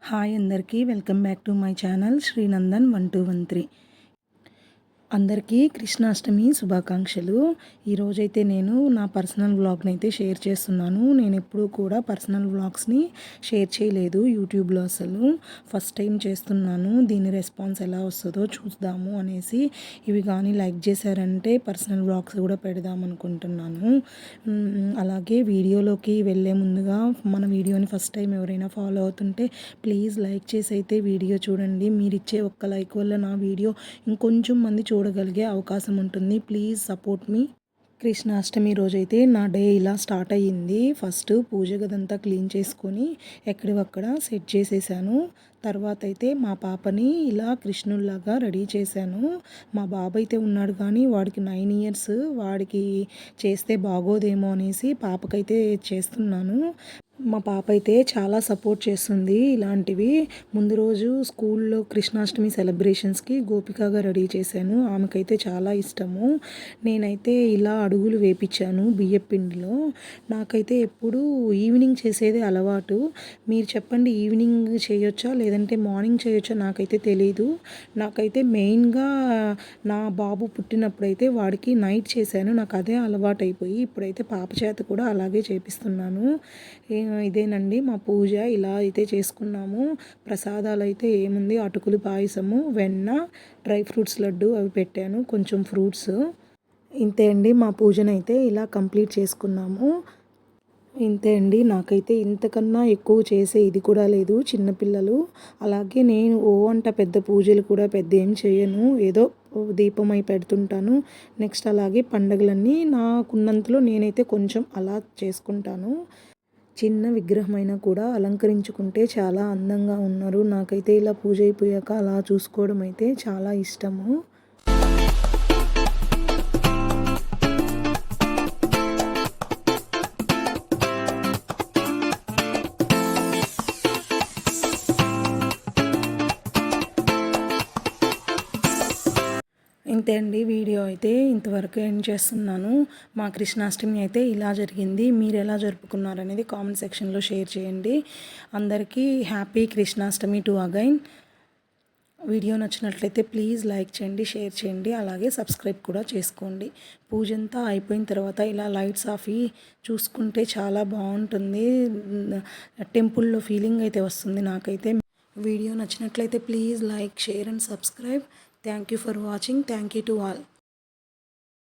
Hi అందరికీ welcome back to my channel Srinandan 1213. అందరికీ కృష్ణాష్టమి శుభాకాంక్షలు. ఈరోజైతే నేను నా పర్సనల్ వ్లాగ్ని అయితే షేర్ చేస్తున్నాను. నేను ఎప్పుడూ కూడా పర్సనల్ వ్లాగ్స్ని షేర్ చేయలేదు యూట్యూబ్లో, అసలు ఫస్ట్ టైం చేస్తున్నాను. దీని రెస్పాన్స్ ఎలా వస్తుందో చూద్దాము అనేసి ఇవి కానీ లైక్ చేశారంటే పర్సనల్ వ్లాగ్స్ కూడా పెడదాం అనుకుంటున్నాను. అలాగే వీడియోలోకి వెళ్ళే ముందుగా మన వీడియోని ఫస్ట్ టైం ఎవరైనా ఫాలో అవుతుంటే ప్లీజ్ లైక్ చేసి అయితే వీడియో చూడండి. మీరు ఇచ్చే ఒక్క లైక్ వల్ల నా వీడియో ఇంకొంచెం మంది చూడగలిగే అవకాశం ఉంటుంది. ప్లీజ్ సపోర్ట్ మీ. కృష్ణాష్టమి రోజైతే నా డే ఇలా స్టార్ట్ అయ్యింది. ఫస్ట్ పూజ గదంతా క్లీన్ చేసుకొని ఎక్కడివక్కడ సెట్ చేసేసాను. తర్వాత అయితే మా పాపని ఇలా కృష్ణుల్లాగా రెడీ చేశాను. మా బాబు అయితే ఉన్నాడు కానీ వాడికి 9 ఇయర్స్, వాడికి చేస్తే బాగోదేమో అనేసి పాపకైతే చేస్తున్నాను. మా పాప అయితే చాలా సపోర్ట్ చేస్తుంది ఇలాంటివి. ముందు రోజు స్కూల్లో కృష్ణాష్టమి సెలబ్రేషన్స్కి గోపికగా రెడీ చేశాను. ఆమెకైతే చాలా ఇష్టము. నేనైతే ఇలా అడుగులు వేపించాను బియ్యం పిండిలో. నాకైతే ఎప్పుడు ఈవినింగ్ చేసేది అలవాటు. మీరు చెప్పండి, ఈవినింగ్ చేయొచ్చా లేదంటే మార్నింగ్ చేయొచ్చా నాకైతే తెలీదు. నాకైతే మెయిన్గా నా బాబు పుట్టినప్పుడైతే వాడికి నైట్ చేశాను. నాకు అదే అలవాటు అయిపోయి ఇప్పుడైతే పాప చేత కూడా అలాగే చేపిస్తున్నాను. ఇదేనండి మా పూజ. ఇలా అయితే చేసుకున్నాము. ప్రసాదాలు అయితే ఏముంది, అటుకులు పాయసము, వెన్న, డ్రై ఫ్రూట్స్ లడ్డు అవి పెట్టాను, కొంచెం ఫ్రూట్స్. ఇంతే అండి, మా పూజనైతే ఇలా కంప్లీట్ చేసుకున్నాము. ఇంతే అండి, నాకైతే ఇంతకన్నా ఎక్కువ చేసే ఇది కూడా లేదు. చిన్నపిల్లలు అలాగే నేను అంట పెద్ద పూజలు కూడా పెద్ద ఏం చేయను. ఏదో దీపమై పెడుతుంటాను. నెక్స్ట్ అలాగే పండగలన్నీ నాకున్నంతలో నేనైతే కొంచెం అలా చేసుకుంటాను. చిన్న విగ్రహమైనా కూడా అలంకరించుకుంటే చాలా అందంగా ఉన్నారు. నాకైతే ఇలా పూజ అయిపోయాక అలా చూసుకోవడం అయితే చాలా ఇష్టము. ఇంతే అండి, వీడియో అయితే ఇంతవరకు ఎండ్ చేస్తున్నాను. మా కృష్ణాష్టమి అయితే ఇలా జరిగింది. మీరు ఎలా జరుపుకున్నారనేది కామెంట్ సెక్షన్లో షేర్ చేయండి. అందరికీ happy Krishnashtami to again. Video నచ్చినట్లయితే ప్లీజ్ లైక్ చేయండి, షేర్ చేయండి, అలాగే సబ్స్క్రైబ్ కూడా చేసుకోండి. పూజ అంతా అయిపోయిన తర్వాత ఇలా లైట్స్ ఆఫ్ చూసుకుంటే చాలా బాగుంటుంది. టెంపుల్లో ఫీలింగ్ అయితే వస్తుంది నాకైతే. వీడియో నచ్చినట్లయితే please like, share and subscribe. Thank you for watching. Thank you to all.